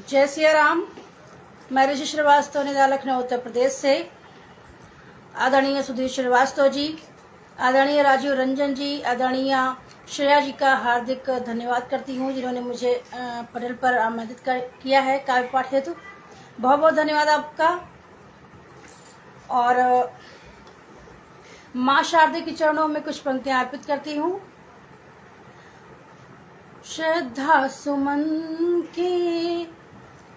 जय सिया राम। मैं ऋषि श्रीवास्तव निदा लखनऊ उत्तर प्रदेश से। आदरणीय सुधीर श्रीवास्तव जी, आदरणीय राजीव रंजन जी, आदरणीय श्रेया जी का हार्दिक धन्यवाद करती हूँ जिन्होंने मुझे पटल पर आमंत्रित किया है काव्य पाठ हेतु। बहुत बहुत धन्यवाद आपका। और माँ शारदे के चरणों में कुछ पंक्तियां अर्पित करती हूँ। श्रद्धा सुमन के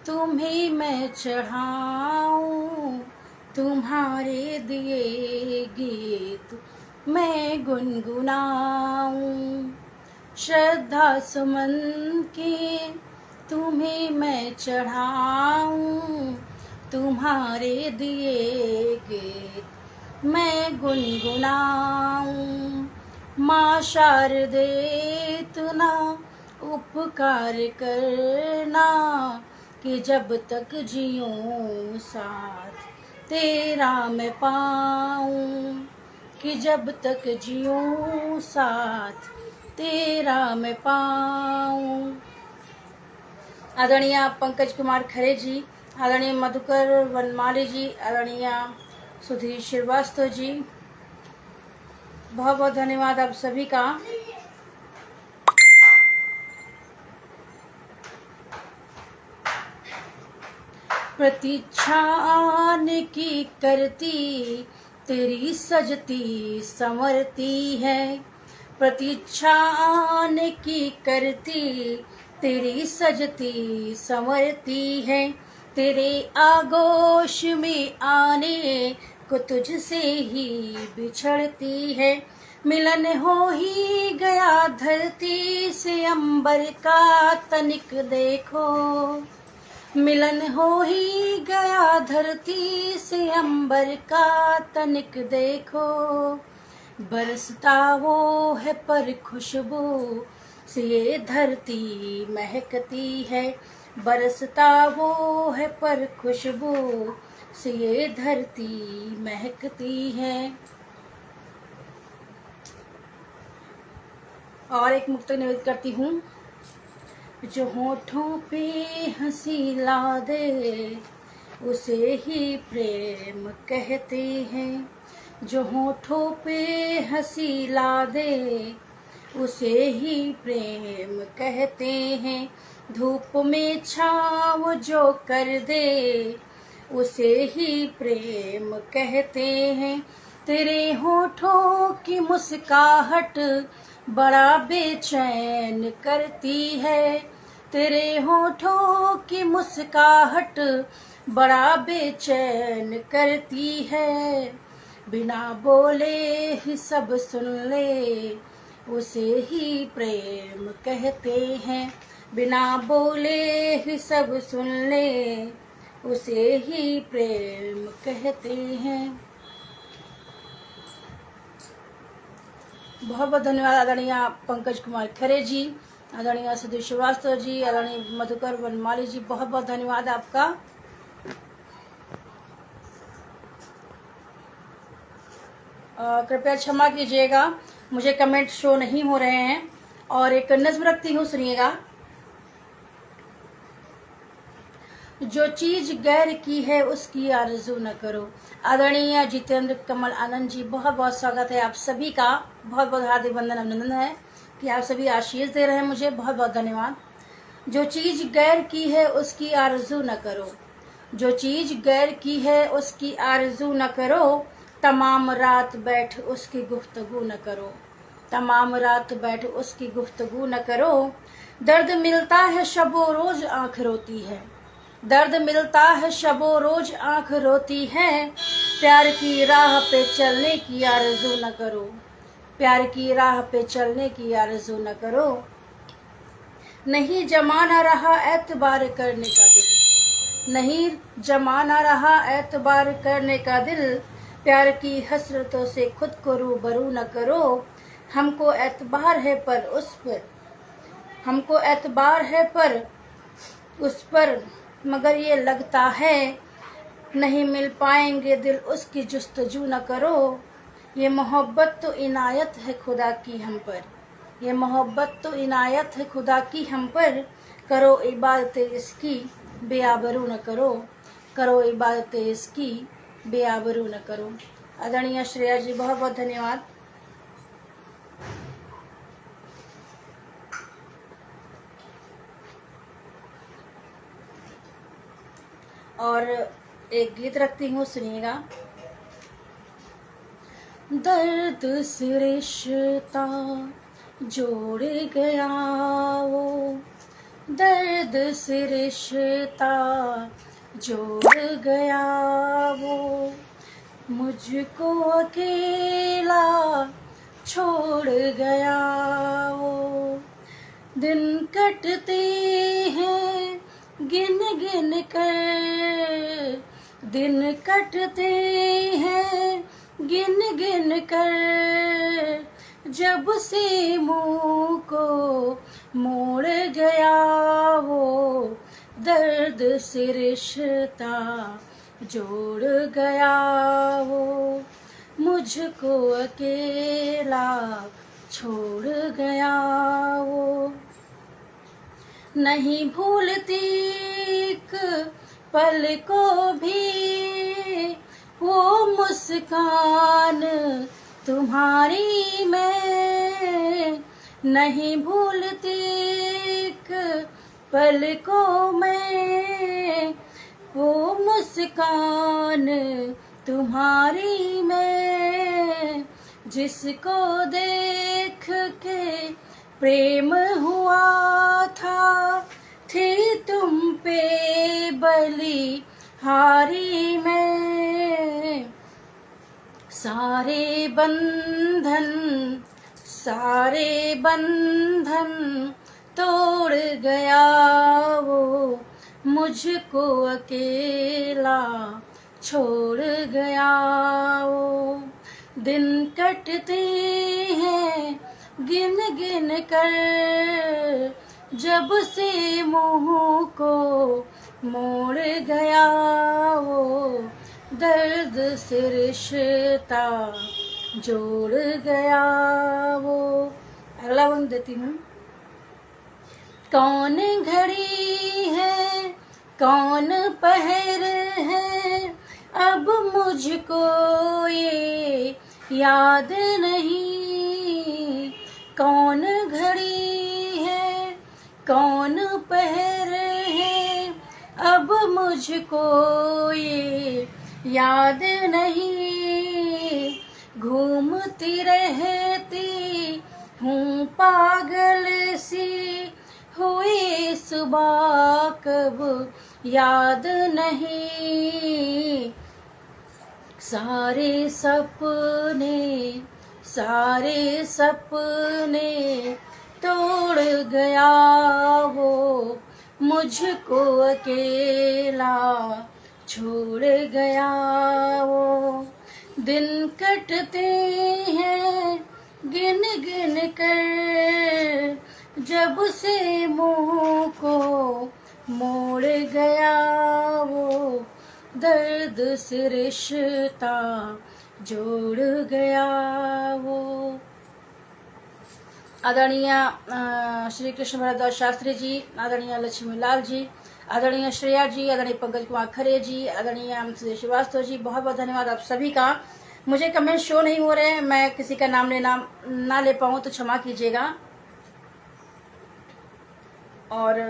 तुम्हें मैं चढ़ाऊं, तुम्हारे दिए गीत मैं गुनगुनाऊं। श्रद्धा सुमन के तुम्हें मैं चढ़ाऊं, तुम्हारे दिए गीत मैं गुनगुनाऊं। माँ शारदे इतना उपकार करना कि जब तक जियूं साथ तेरा मैं पाऊं, कि जब तक जियूं साथ तेरा मैं पाऊं। आदरणीय पंकज कुमार खरे जी, आदरणीय मधुकर वनमाली जी, आदरणीय सुधीर श्रीवास्तव जी, बहुत बहुत धन्यवाद आप सभी का। प्रतीक्षा आने की करती तेरी सजती संवरती है, प्रतीक्षा आने की करती तेरी सजती संवरती है। तेरे आगोश में आने को तुझसे ही बिछड़ती है। मिलन हो ही गया धरती से अंबर का तनिक देखो, मिलन हो ही गया धरती से अंबर का तनिक देखो। बरसता वो है पर खुशबू से ये धरती महकती है, बरसता वो है पर खुशबू से ये धरती महकती है। और एक मुक्तक निवेदित करती हूँ। जो होठों पे हंसी ला दे उसे ही प्रेम कहते हैं, जो होठों पे हंसी ला दे उसे ही प्रेम कहते हैं। धूप में छाँव जो कर दे उसे ही प्रेम कहते हैं। तेरे होठों की मुस्काहट बड़ा बेचैन करती है, तेरे होठों की मुस्काहट बड़ा बेचैन करती है। बिना बोले ही सब सुन ले उसे ही प्रेम कहते हैं, बिना बोले ही सब सुन ले उसे ही प्रेम कहते हैं। बहुत बहुत धन्यवाद आदरणीय पंकज कुमार खरे जी, आदरणीय सुधीर श्रीवास्तव जी, आदरणीय मधुकर वनमाली जी, बहुत बहुत धन्यवाद आपका। कृपया क्षमा कीजिएगा, मुझे कमेंट शो नहीं हो रहे हैं। और एक नज़्म रखती हूँ, सुनिएगा। जो चीज गैर की है उसकी आरज़ू न करो। आदरणीय जितेंद्र कमल आनंद जी, बहुत बहुत स्वागत है आप सभी का। बहुत बहुत हार्दिक वंदन अभिनंदन है कि आप सभी आशीष दे रहे हैं मुझे, बहुत बहुत धन्यवाद। जो चीज गैर की है उसकी आरज़ू न करो, जो चीज गैर की है उसकी आरज़ू न करो। तमाम रात बैठ उसकी गुफ्तगू न करो, तमाम रात बैठ उसकी गुफ्तगू न करो। दर्द मिलता है शबो रोज आँख रोती है, दर्द मिलता है शबो रोज आँख रोती है। प्यार की राह पे चलने की आरज़ू न करो, प्यार की राह पे चलने की आरज़ू न करो। नहीं जमाना रहा एतबार करने का दिल, नहीं जमाना रहा एतबार करने का दिल। प्यार की हसरतों से खुद को रूबरू न करो। हमको एतबार है पर उस पर, हमको एतबार है पर उस पर, मगर ये लगता है नहीं मिल पाएंगे दिल उसकी जुस्तजू न करो। ये मोहब्बत तो इनायत है खुदा की हम पर, ये मोहब्बत तो इनायत है खुदा की हम पर। करो इबादत इसकी बेआबरू न करो, करो इबादत इसकी बेआबरू न करो। आदरणीय श्रेया जी बहुत बहुत धन्यवाद। और एक गीत रखती हूँ, सुनिएगा। दर्द से रिश्ता जोड़ गया वो, दर्द से रिश्ता जोड़ गया वो, मुझको अकेला छोड़ गया वो। दिन कटते हैं गिन गिन कर, दिन कटते हैं गिन गिन कर, जब से मुँह को मोड़ गया वो, दर्द से रिश्ता जोड़ गया वो, मुझको अकेला छोड़ गया वो। नहीं भूलती एक पल को भी वो मुस्कान तुम्हारी मैं, नहीं भूलती एक पल को मैं वो मुस्कान तुम्हारी मैं, जिसको देख के प्रेम हुआ था, थी तुम पे बलि हारी मैं। सारे बंधन तोड़ गया वो, मुझको अकेला छोड़ गया वो। दिन कटते हैं गिन गिन कर, जब से मुँह को मोड़ गया वो, दर्द से रिश्ता जोड़ गया वो। अगला वन देती हूँ। कौन घड़ी है कौन पहर है, अब मुझको ये याद नहीं। कौन घड़ी है कौन पहर है, अब मुझको ये याद नहीं। घूमती रहती हूँ पागल सी, हुई सुबह कब याद नहीं। सारे सपने तोड़ गया वो, मुझको अकेला छोड़ गया वो। दिन कटते हैं गिन गिन कर, जब से मुँह को मोड़ गया वो, दर्द से रिश्ता जोड़ गया वो। आदरणीय श्री कृष्ण भरद्वाज शास्त्री जी, आदरणीय लक्ष्मी लाल जी, आदरणीय श्रेया जी, आदरणीय पंकज कुमार खरे जी, आदरणीय सुदेश श्रीवास्तव जी, बहुत बहुत धन्यवाद आप सभी का। मुझे कमेंट शो नहीं हो रहे हैं, मैं किसी का नाम ना ले पाऊँ तो क्षमा कीजिएगा। और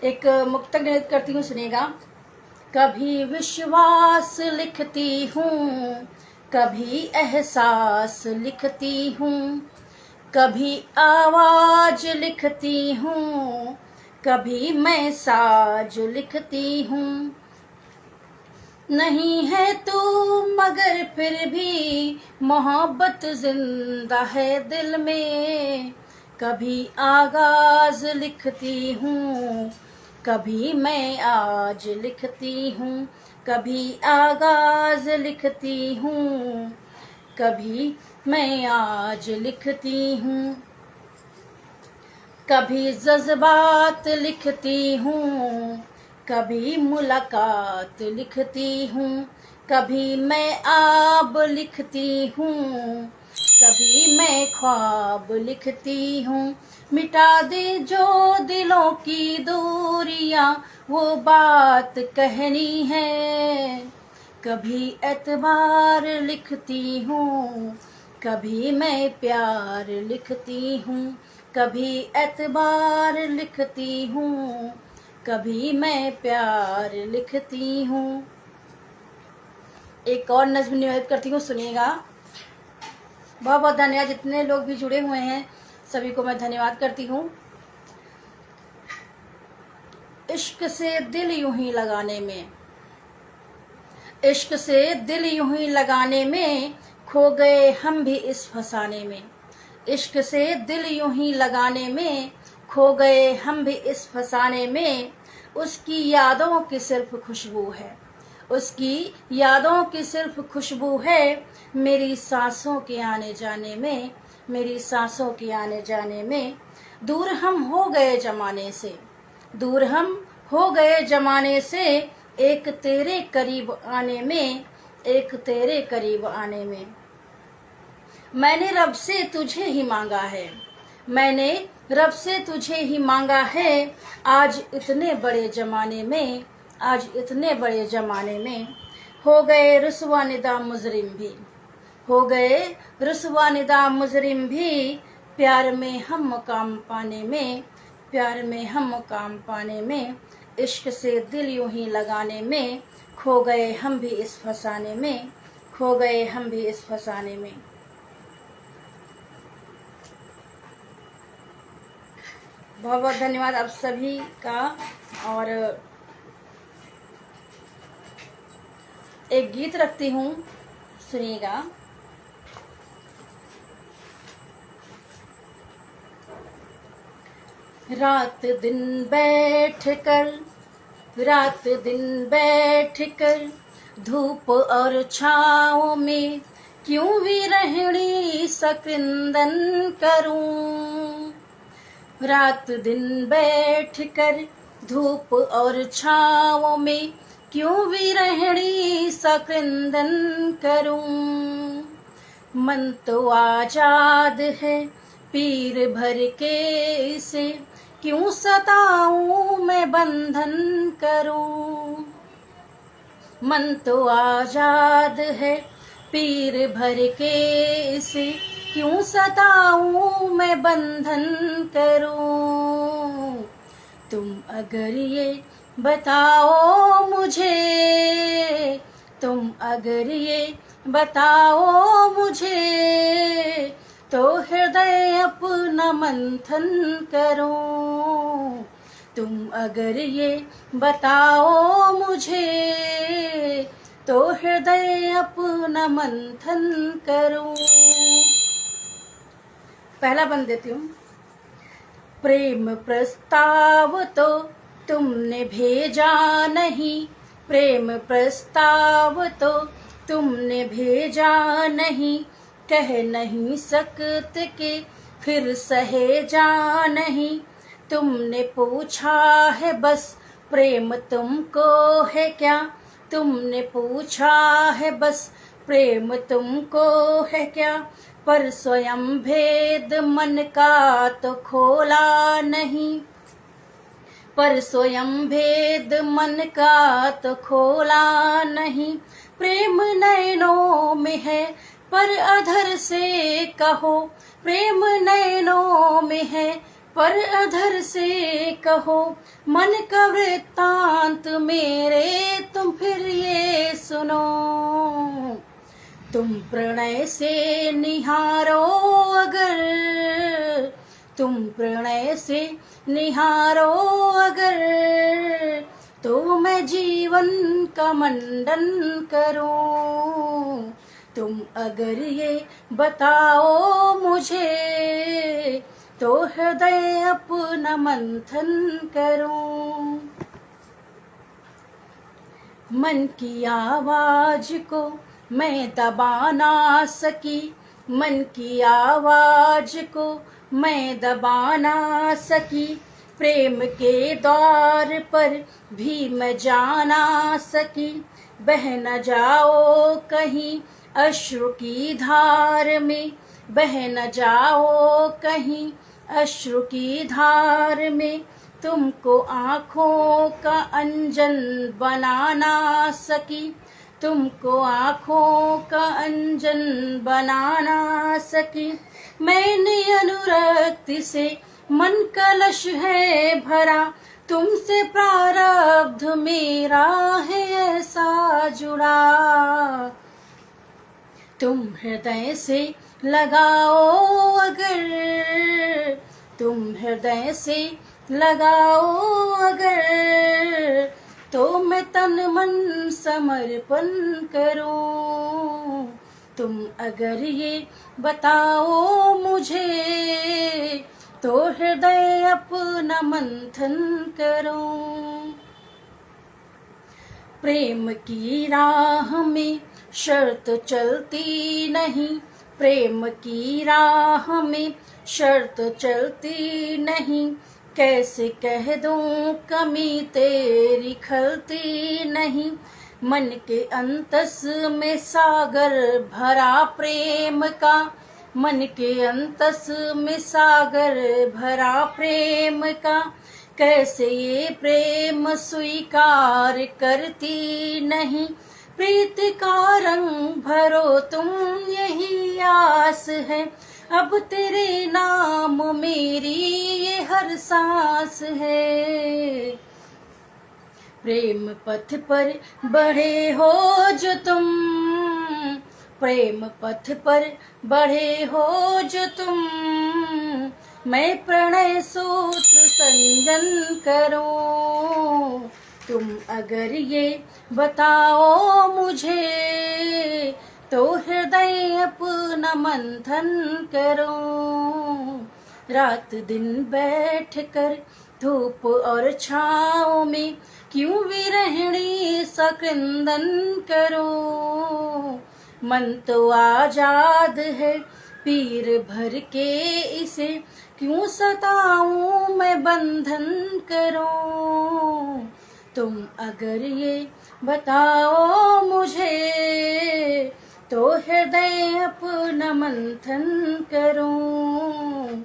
एक मुक्तक नृत्य करती हूँ, सुनिएगा। कभी विश्वास लिखती हूँ, कभी एहसास लिखती हूँ, कभी आवाज लिखती हूँ, कभी मैं साज लिखती हूँ। नहीं है तू मगर फिर भी मोहब्बत जिंदा है दिल में। कभी आगाज लिखती हूँ, कभी मैं आज लिखती हूँ, कभी आगाज लिखती हूँ, कभी मैं आज लिखती हूँ। कभी जज्बात लिखती हूँ, कभी मुलाकात लिखती हूँ, कभी मैं आब लिखती हूँ, कभी मैं मैं ख्वाब लिखती हूँ। मिटा दे जो दिलों की दूरियां, वो बात कहनी है। कभी एतबार लिखती हूँ, कभी मैं प्यार लिखती हूँ। कभी एतबार लिखती हूँ, कभी मैं प्यार लिखती हूँ। एक और नज़्म निवेदन करती हूँ, सुनिएगा। बहुत बहुत धन्यवाद, जितने लोग भी जुड़े हुए हैं सभी को मैं धन्यवाद करती हूँ। इश्क से दिल यूं ही लगाने में, इश्क से दिल यूं ही लगाने में, खो गए हम भी इस फसाने में। इश्क से दिल यूं ही लगाने में, खो गए हम भी इस फसाने में। उसकी यादों की सिर्फ खुशबू है, उसकी यादों की सिर्फ खुशबू है। मेरी सांसों के आने जाने में, मेरी सांसों के आने जाने में। दूर हम हो गए जमाने से, दूर हम हो गए जमाने से। एक तेरे करीब आने में, एक तेरे करीब आने में। मैंने रब से तुझे ही मांगा है, मैंने रब से तुझे ही मांगा है। आज इतने बड़े जमाने में, आज इतने बड़े जमाने में। हो गए रुसवा निदा मुजरिम भी, हो गए रुसवा निदा मुजरिम भी। प्यार में हम मुकाम पाने में, प्यार में हम मुकाम पाने में। इश्क से दिल यूं ही लगाने में, खो गए हम भी इस फसाने में, खो गए हम भी इस फसाने में। बहुत बहुत धन्यवाद आप सभी का। और एक गीत रखती हूँ, सुनिएगा। रात दिन बैठ कर, रात दिन बैठ कर, धूप और छाँव में क्यों विरहणी सा क्रंदन करूं। रात दिन बैठ कर, धूप और छाँव में क्यों विरहणी सा क्रंदन करूं। मन तो आजाद है पीर भर के इसे, क्यों सताऊं मैं बंधन करूं। मन तो आजाद है पीर भर के इसे, क्यों सताऊं मैं बंधन करूं। तुम अगर ये बताओ मुझे, तुम अगर ये बताओ मुझे, तो हृदय अपना मंथन करूं। तुम अगर ये बताओ मुझे, तो हृदय अपना मंथन करूं। पहला बंद देती हूँ। प्रेम प्रस्ताव तो तुमने भेजा नहीं, प्रेम प्रस्ताव तो तुमने भेजा नहीं। कह नहीं सकते कि फिर सहेजा नहीं। तुमने पूछा है बस प्रेम तुमको है क्या, तुमने पूछा है बस प्रेम तुमको है क्या। पर स्वयं भेद मन का तो खोला नहीं, पर स्वयं भेद मन का तो खोला नहीं। प्रेम नैनों में है पर अधर से कहो, प्रेम नैनों में है पर अधर से कहो। मन का वृत्तांत मेरे तुम फिर ये सुनो। तुम प्रणय से निहारो अगर, तुम प्रणय से निहारो अगर, तो मैं जीवन का मंडन करूं। तुम अगर ये बताओ मुझे, तो हृदय अपना मंथन करूं। मन की आवाज को मैं दबा ना सकी, मन की आवाज को मैं दबा ना सकी। प्रेम के द्वार पर भी मैं जा ना सकी। बह न जाओ कहीं अश्रु की धार में, बह न जाओ कहीं अश्रु की धार में, तुमको आँखों का अंजन बना ना सकी, तुमको आँखों का अंजन बना ना सकी। मैंने अनुरक्ति से मन कलश है भरा, तुमसे प्रारब्ध मेरा है ऐसा जुड़ा। तुम हृदय से लगाओ अगर, तुम हृदय से लगाओ अगर, तो मैं तन मन समर्पण करूं। तुम अगर ये बताओ मुझे, तो हृदय अपना मंथन करूं। प्रेम की राह में शर्त चलती नहीं, प्रेम की राह में शर्त चलती नहीं, कैसे कह दूं कमी तेरी खलती नहीं। मन के अंतस में सागर भरा प्रेम का, मन के अंतस में सागर भरा प्रेम का, कैसे ये प्रेम स्वीकार करती नहीं। प्रीत का रंग भरो तुम यही आस है, अब तेरे नाम मेरी ये हर सांस है। प्रेम पथ पर बढ़े हो जो तुम, प्रेम पथ पर बढ़े हो जो तुम, मैं प्रणय सूत्र संजन करूं। तुम अगर ये बताओ मुझे, तो हृदय अपना मंथन करूं। रात दिन बैठ कर धूप और छाँव में, क्यों विरहिणी सा क्रंदन करूं। मन तो आजाद है पीर भर के इसे, क्यों सताऊं मैं बंधन करूं। तुम अगर ये बताओ मुझे, तो हृदय अपना मंथन करूं।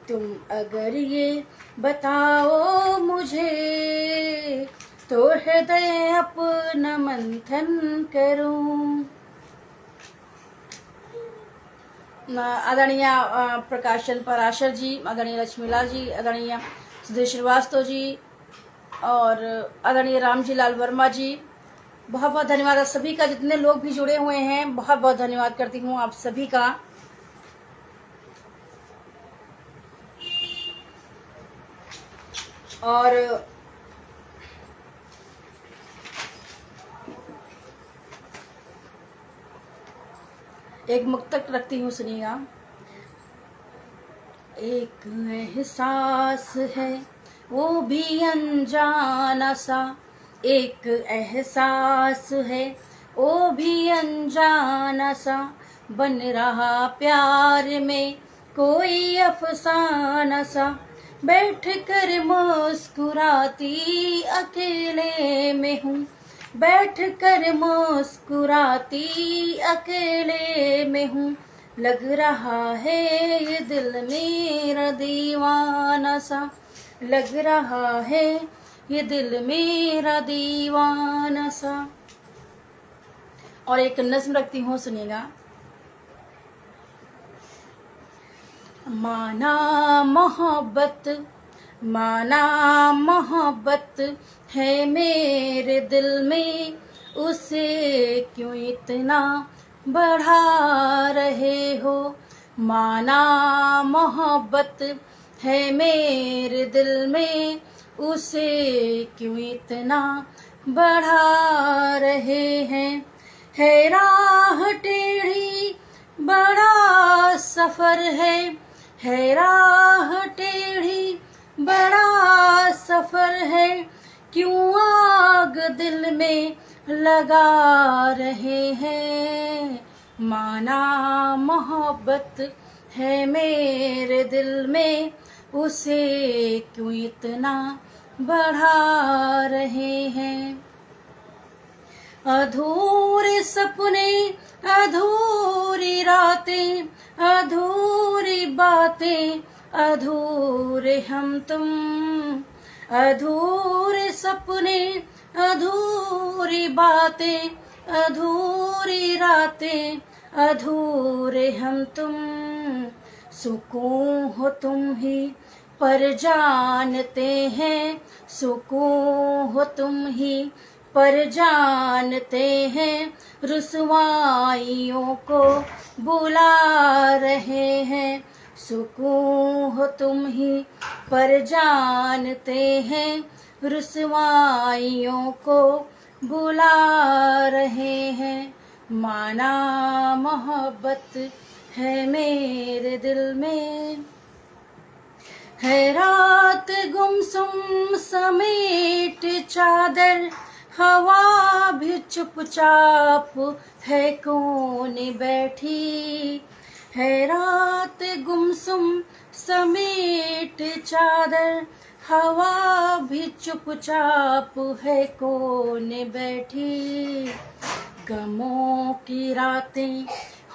तुम अगर ये बताओ मुझे, तो हृदय अपना मंथन करूं। आदरणीय प्रकाशन पराशर जी, आदरणीय लक्ष्मीलाल जी, आदरणीय सुधीर श्रीवास्तव जी और आदरणीय रामजी लाल वर्मा जी, बहुत बहुत धन्यवाद आप सभी का। जितने लोग भी जुड़े हुए हैं बहुत बहुत धन्यवाद करती हूँ आप सभी का। और एक मुक्तक रखती हूँ, सुनिएगा। एक एहसास है वो भी अनजाना सा, एक एहसास है वो भी अनजाना सा, बन रहा प्यार में कोई अफसाना सा। बैठ कर मुस्कुराती अकेले में हूँ, बैठ कर मुस्कुराती अकेले में हूँ, लग रहा है ये दिल मेरा दीवाना सा, लग रहा है ये दिल मेरा दीवाना सा। और एक नज़्म रखती हूँ, सुनिएगा। माना मोहब्बत, माना मोहब्बत है मेरे दिल में, उसे क्यों इतना बढ़ा रहे हो। माना मोहब्बत है मेरे दिल में, उसे क्यों इतना बढ़ा रहे हैं। है राह टेढ़ी बड़ा सफ़र है राह टेढ़ी बड़ा सफ़र है, क्यों आग दिल में लगा रहे हैं। माना मोहब्बत है मेरे दिल में, उसे क्यों इतना बढ़ा रहे हैं। अधूरे सपने, अधूरी रातें, अधूरी बातें, अधूरे हम तुम। अधूरे सपने, अधूरी बातें, अधूरी रातें, अधूरे हम तुम। सुकून हो तुम ही पर जानते हैं, सुकून हो तुम ही पर जानते हैं, रुसवाइयों को बुला रहे हैं। सुकून हो तुम ही पर जानते हैं, रुसवाइयों को बुला रहे हैं। माना मोहब्बत है मेरे दिल में, है रात गुमसुम समेट चादर, हवा भी चुपचाप है कोने बैठी। है रात गुमसुम समेट चादर, हवा भी चुपचाप है कोने बैठी। गमों की रातें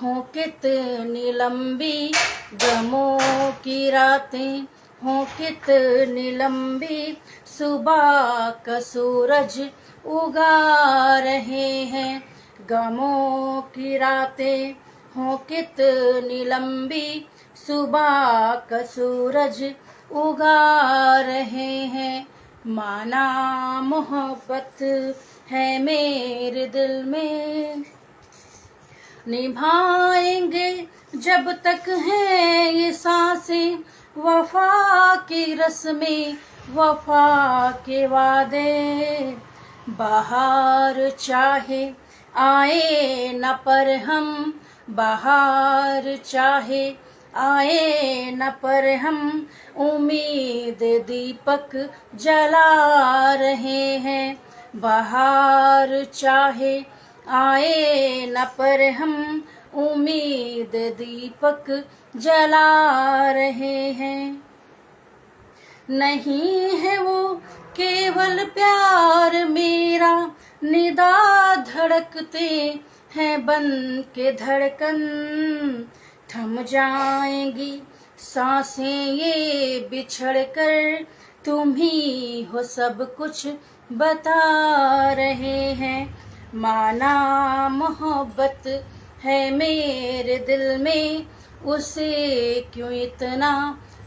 हों कितनी लंबी, गमों की रातें हों कितनी लंबी, सुबह का सूरज उगा रहे हैं। गमों की रातें हों कितनी लंबी, सुबह का सूरज उगा रहे हैं। माना मोहब्बत है मेरे दिल में, निभाएंगे जब तक है ये सांसें, वफा की रस्में, वफा के वादे। बाहर चाहे आए न पर हम, बाहर चाहे आए न पर हम, उम्मीद दीपक जला रहे हैं। बाहर चाहे आए न पर हम, उम्मीद दीपक जला रहे हैं। नहीं है वो केवल प्यार मेरा, निदा धड़कते हैं बन के धड़कन। थम जाएंगी सांसें ये बिछड़ कर, तुम ही हो सब कुछ बता रहे हैं। माना मोहब्बत है मेरे दिल में, उसे क्यों इतना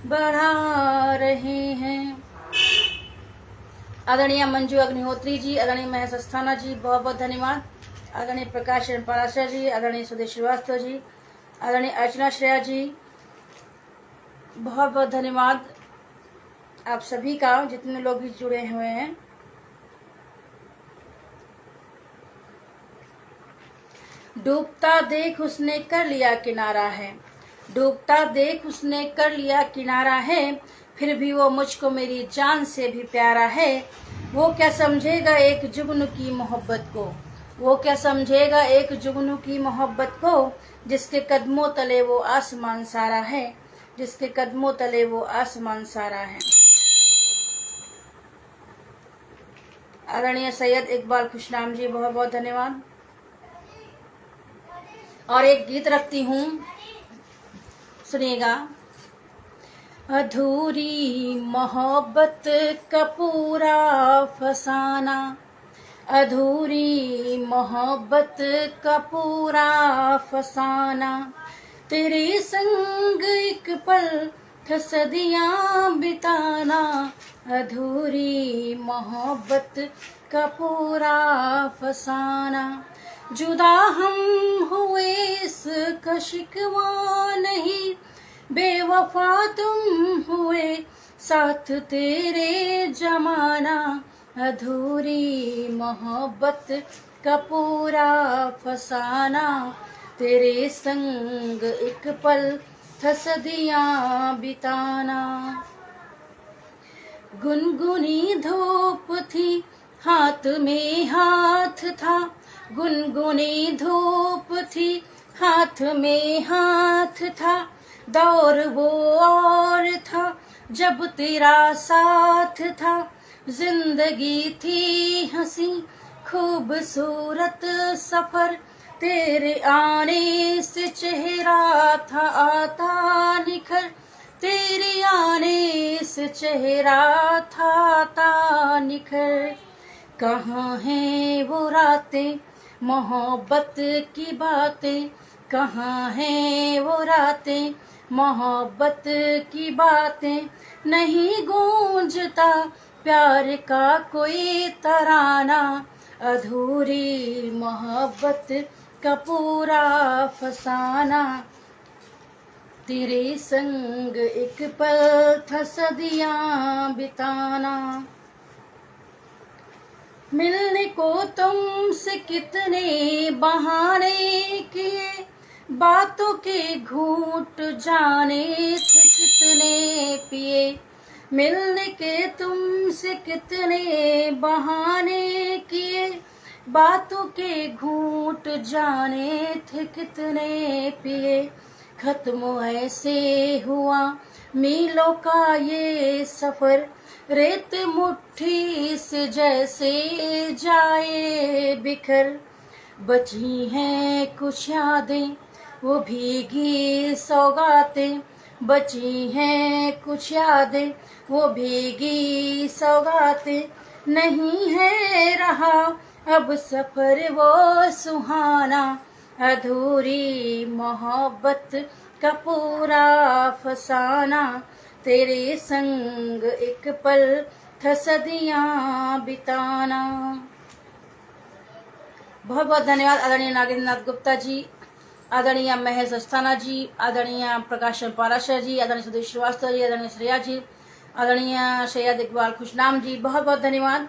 बढ़ा रहे हैं। आदरणीय मंजू अग्निहोत्री जी, आदरणीय महेश अस्थाना जी, बहुत बहुत धन्यवाद। आदरणीय प्रकाश पाराशर जी, आदरणीय सुदेश श्रीवास्तव जी, आदरणीय अर्चना श्रेया जी, बहुत बहुत धन्यवाद आप सभी का, जितने लोग भी जुड़े हुए हैं। डूबता देख उसने कर लिया किनारा है, डूबता देख उसने कर लिया किनारा है, फिर भी वो मुझको मेरी जान से भी प्यारा है। वो क्या समझेगा एक जुगनू की मोहब्बत को, वो क्या समझेगा एक जुगनू की मोहब्बत को, जिसके कदमों तले वो आसमान सारा है, जिसके कदमों तले वो आसमान सारा है। आदरणीय सैयद इकबाल खुशनाम जी, बहुत बहुत धन्यवाद। और एक गीत रखती हूँ, सुनिएगा। अधूरी मोहब्बत का पूरा फसाना, अधूरी मोहब्बत का पूरा फसाना, तेरे संग एक पल सदियां बिताना, अधूरी मोहब्बत का पूरा फसाना। जुदा हम हुए इसका शिकवा नहीं, बेवफा तुम हुए साथ तेरे जमाना, अधूरी मोहब्बत का पूरा फसाना, तेरे संग एक पल सदियां बिताना। गुनगुनी धूप थी हाथ में हाथ था, गुनगुनी धूप थी हाथ में हाथ था, दौर वो और था जब तेरा साथ था, जिंदगी थी हंसी खूबसूरत सफर तेरे आने से चेहरा था आता निखर, तेरे आने से चेहरा था आता निखर। कहाँ हैं वो रातें मोहब्बत की बातें, कहाँ हैं वो रातें मोहब्बत की बातें, नहीं गूंजता प्यार का कोई तराना, अधूरी मोहब्बत का पूरा फसाना। तेरे संग एक पल था सदियां बिताना, मिलने को तुमसे कितने बहाने किए, बातों के घूंट जाने थे कितने पिए, मिलने के तुमसे कितने बहाने किए, बातों के घूंट जाने थे कितने पिए। खत्म ऐसे हुआ मीलों का ये सफर, रेत मुट्ठी से जैसे जाए बिखर। बची हैं कुछ यादें वो भीगी सौगातें, बची हैं कुछ यादें वो भीगी सौगातें, नहीं है रहा अब सफर वो सुहाना, अधूरी मोहब्बत का पूरा फसाना। तेरे संग एक पल था सदियां बिताना। बहुत बहुत धन्यवाद आदरणीय नागेंद्रनाथ गुप्ता जी, आदरणीय महेश अस्थाना जी, आदरणीय प्रकाशन पाराशर जी, आदरणीय सुदेश श्रीवास्तव जी, आदरणीय श्रेया जी, आदरणीय सैयद इकबाल खुशनाम जी, बहुत बहुत धन्यवाद।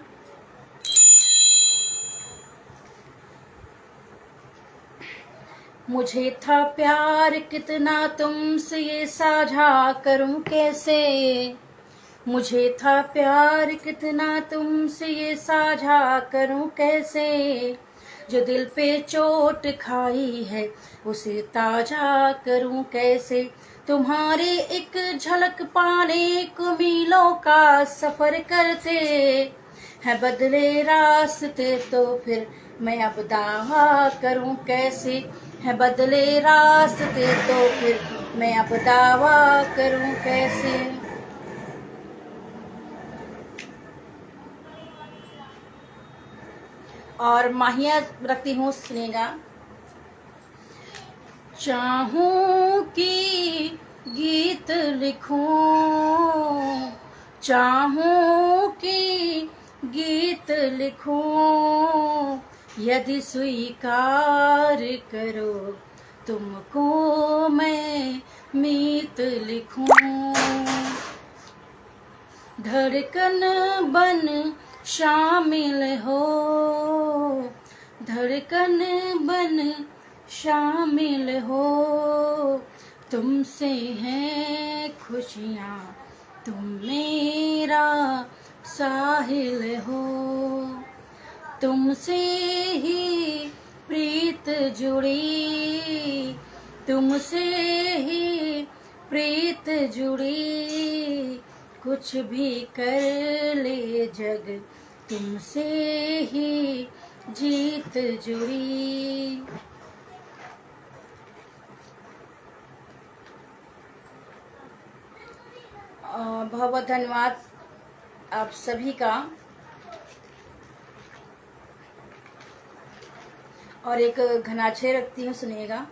मुझे था प्यार कितना तुमसे ये साझा करूं कैसे, मुझे था प्यार कितना तुमसे ये साझा करूं कैसे, जो दिल पे चोट खाई है उसे ताजा करूं कैसे। तुम्हारे एक झलक पाने को मीलों का सफर करते हैं बदले रास्ते, तो फिर मैं अब दावा करूं कैसे, है बदले रास्ते तो फिर मैं अब दावा करूं कैसे। और माहिया रखती हूँ, सुनेगा। चाहूं कि गीत लिखूं, चाहूं कि गीत लिखूं, यदि स्वीकार करो तुमको मैं मीत लिखूं। धड़कन बन शामिल हो, धड़कन बन शामिल हो, तुमसे हैं खुशियाँ तुम मेरा साहिल हो, तुमसे ही प्रीत जुड़ी, तुमसे ही प्रीत जुड़ी, कुछ भी कर ले जग तुमसे ही जीत जुड़ी। बहुत बहुत धन्यवाद आप सभी का। और एक घनाछे रखती हूँ, सुनिएगा।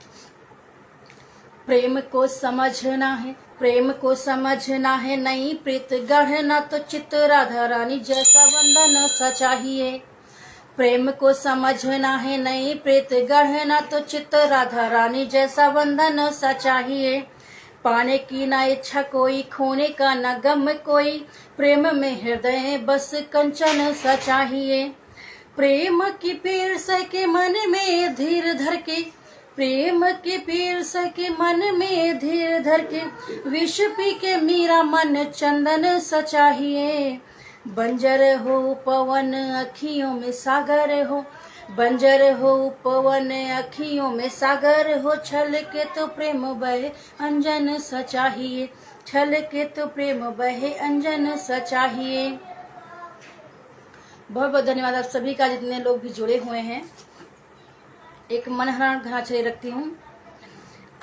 प्रेम को समझना है, प्रेम को समझना है, नई प्रीत गढ़ना तो चित्त राधा रानी जैसा बंधन सा चाहिए। प्रेम को समझना है, नई प्रीत गढ़ना तो चित्त राधा रानी जैसा बंधन सा चाहिए। पाने की ना इच्छा कोई, खोने का ना गम कोई, प्रेम में हृदय बस कंचन सा चाहिए। प्रेम की पीर सके मन में धीर धर के, प्रेम की पीर सके मन में धीर धर के, विष पी के मेरा मन चंदन सा चाहिए। बंजर हो पवन अखियों में सागर हो, बंजर हो पवन अखियों में सागर हो, छल के तो प्रेम बहे अंजन सा चाहिए, छल के तो प्रेम बहे अंजन सा चाहिए। बहुत बहुत धन्यवाद आप सभी का, जितने लोग भी जुड़े हुए हैं। एक मनहरा घना चले रखती हूँ।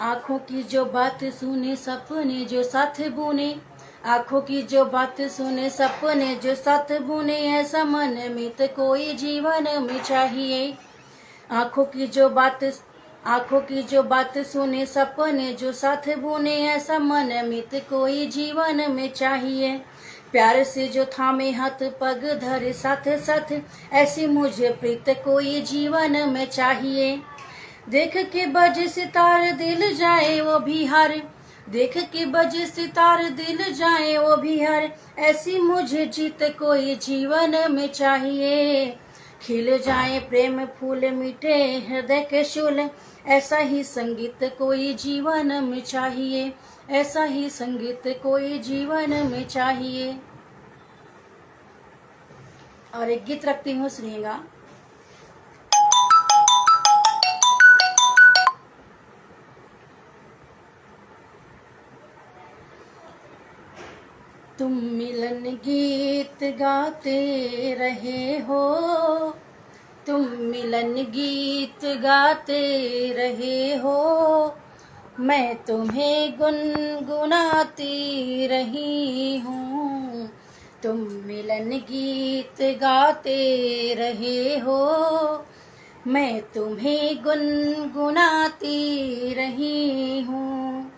आँखों की जो बात सुने, सपने जो साथ बुने, आँखों की जो बात सुने, सपने जो साथ बुने, ऐसा मन में तो कोई जीवन में चाहिए। आँखों की जो बात सुने, सपने जो साथ बुने, ऐसा मन में तो कोई जीवन में चाहिए। प्यार से जो थामे हाथ पग धरे साथ साथ, ऐसी मुझे प्रीत कोई जीवन में चाहिए। देख के बजे सितार दिल जाए वो भी हार, देख के बजे सितार दिल जाए वो भी हार, ऐसी मुझे जीत कोई जीवन में चाहिए। खिल जाए प्रेम फूल मीठे हृदय के शूल, ऐसा ही संगीत कोई जीवन में चाहिए, ऐसा ही संगीत कोई जीवन में चाहिए। और एक गीत रखती हूँ, सुनिएगा। तुम मिलन गीत गाते रहे हो, तुम मिलन गीत गाते रहे हो, मैं तुम्हें गुनगुनाती रही हूँ। तुम मिलन गीत गाते रहे हो, मैं तुम्हें गुनगुनाती रही हूँ।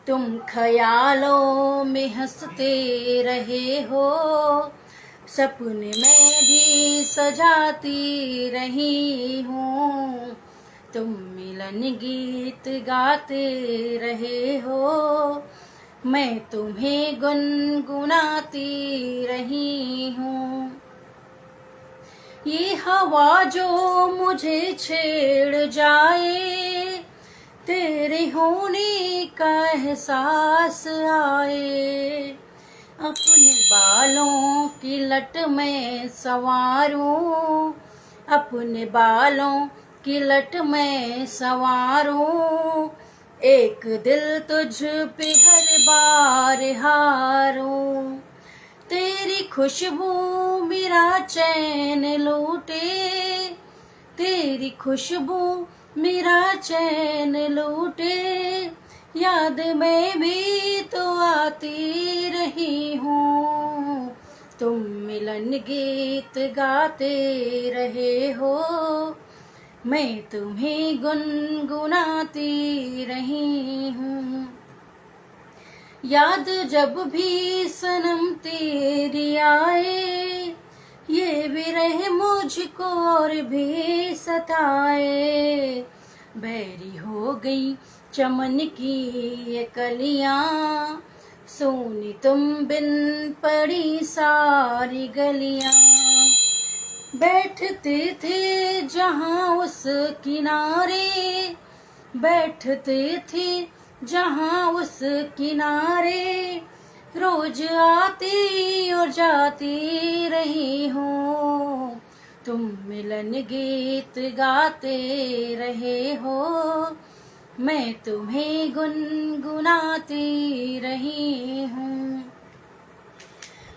तुम ख्यालों में हंसते रहे हो, सपने में भी सजाती रही हूँ। तुम मिलन गीत गाते रहे हो, मैं तुम्हें गुनगुनाती रही हूँ। ये हवा जो मुझे छेड़ जाए, तेरे होने का एहसास आए, अपने बालों की लट में संवारूं, अपने बालों की लट में संवारूं, एक दिल तुझ पे हर बार हारूं। तेरी खुशबू मेरा चैन लूटे, तेरी खुशबू मेरा चैन लूटे, याद में भी तो आती रही हूँ। तुम मिलन गीत गाते रहे हो, मैं तुम्हें गुनगुनाती रही हूँ। याद जब भी सनम तेरी आए, ये विरह मुझको और भी सताए। बैरी हो गई चमन की ये कलियां, सोनी तुम बिन पड़ी सारी गलियां। बैठते थे जहां उस किनारे, बैठते थे जहां उस किनारे, रोज आती और जाती रही हूँ। तुम मिलन गीत गाते रहे हो, मैं तुम्हें गुनगुनाती रही हूँ।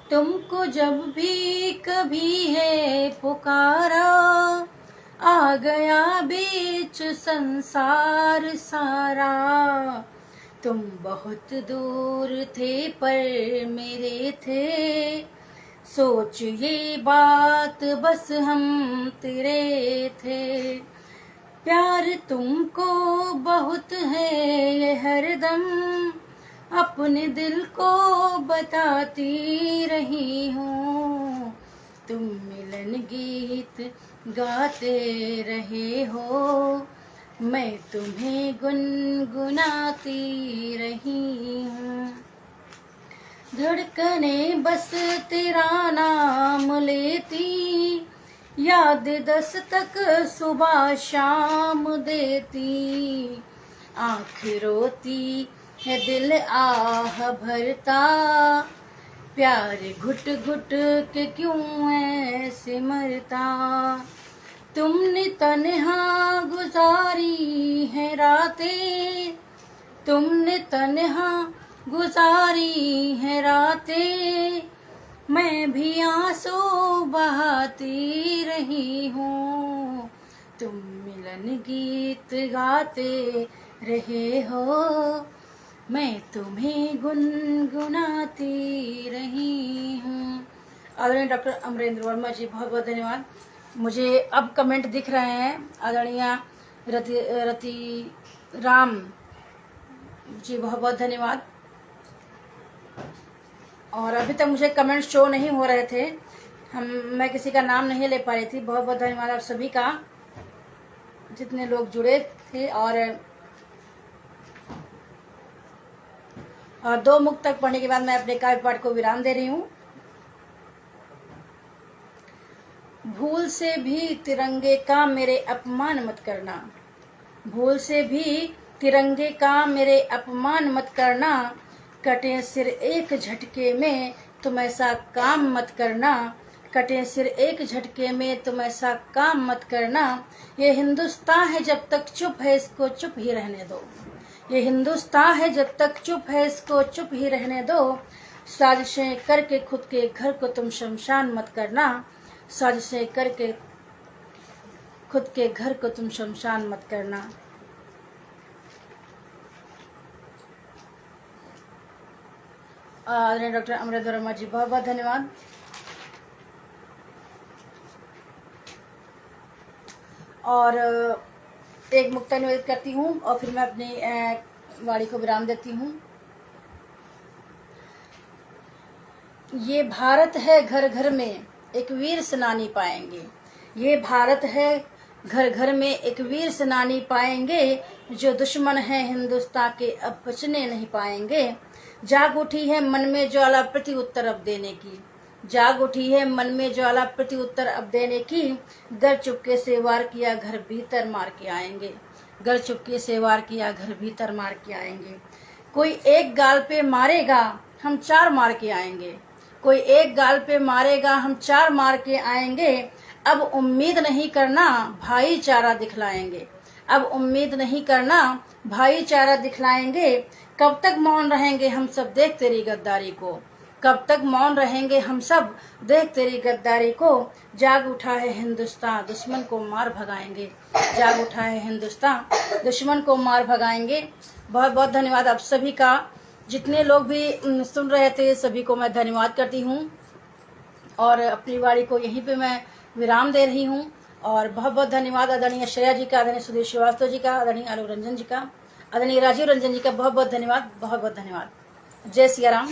तुमको जब भी कभी है पुकारा, आ गया बीच संसार सारा। तुम बहुत दूर थे पर मेरे थे, सोच ये बात बस हम तेरे थे। प्यार तुमको बहुत है ये हरदम, अपने दिल को बताती रही हूँ। तुम मिलन गीत गाते रहे हो, मैं तुम्हें गुनगुनाती रही हूँ। धड़कने बस तेरा नाम लेती, याद दस्तक सुबह शाम देती। आँख रोती है दिल आह भरता, प्यार घुट घुट के क्यों ऐसे मरता। तुमने तन्हा गुजारी है रातें, तुमने तन्हा गुजारी है रातें, मैं भी आंसू बहाती रही हूँ, तुम मिलन गीत गाते रहे हो, मैं तुम्हें गुनगुनाती रही हूँ। आदरणीय डॉक्टर अमरेंद्र वर्मा जी, बहुत बहुत धन्यवाद। मुझे अब कमेंट दिख रहे हैं। आदरणीय रति राम जी, बहुत बहुत धन्यवाद। और अभी तक मुझे कमेंट शो नहीं हो रहे थे, मैं किसी का नाम नहीं ले पा रही थी। बहुत बहुत धन्यवाद आप सभी का, जितने लोग जुड़े थे। और 2 मुक्त तक पढ़ने के बाद मैं अपने काव्य पाठ को विराम दे रही हूँ। भूल से भी तिरंगे का मेरे अपमान मत करना, भूल से भी तिरंगे का मेरे अपमान मत करना, कटे सिर एक झटके में तुम ऐसा काम मत करना, कटे सिर एक झटके में तुम ऐसा काम मत करना। ये हिंदुस्तान है जब तक चुप है इसको चुप ही रहने दो, ये हिंदुस्तान है जब तक चुप है इसको चुप ही रहने दो। साजिशें करके खुद के घर को तुम शमशान मत करना, साजिशें करके खुद के घर को तुम शमशान मत करना। आदरणीय डॉक्टर अमरेंद्र वर्मा जी, बहुत बहुत धन्यवाद। और एक मुक्ता निवेदित करती हूँ और फिर मैं अपनी वाणी को विराम देती हूँ। ये भारत है घर घर में एक वीर सेनानी पाएंगे, ये भारत है घर घर में एक वीर सेनानी पाएंगे, जो दुश्मन है हिंदुस्तान के अब बचने नहीं पाएंगे। जाग उठी है मन में ज्वाला प्रति उत्तर अब देने की, जाग उठी है मन में ज्वाला प्रति उत्तर अब देने की। घर चुपके से वार किया घर भीतर मार के आएंगे, घर चुपके से वार किया घर भीतर मार के आएंगे। कोई एक गाल पे मारेगा हम 4 मार के आएंगे, कोई एक गाल पे मारेगा हम 4 मार के आएंगे। अब उम्मीद नहीं करना भाईचारा दिखलाएंगे, अब उम्मीद नहीं करना भाईचारा दिखलाएंगे। कब तक मौन रहेंगे हम सब देख तेरी गद्दारी को, कब तक मौन रहेंगे हम सब देख तेरी गद्दारी को। जाग उठा है हिंदुस्तान दुश्मन को मार भगाएंगे, जाग उठा है हिंदुस्तान दुश्मन को मार भगाएंगे। बहुत बहुत धन्यवाद आप सभी का, जितने लोग भी सुन रहे थे सभी को मैं धन्यवाद करती हूँ। और अपनी वाणी को यहीं पे मैं विराम दे रही हूँ। और बहुत बहुत धन्यवाद आदरणीय श्रेया जी का, आदरणीय सुधीर श्रीवास्तव जी का, आदरणीय आलोक रंजन जी का, आदरणीय राजीव रंजन जी का बहुत बहुत धन्यवाद, बहुत बहुत धन्यवाद। जय सिया राम।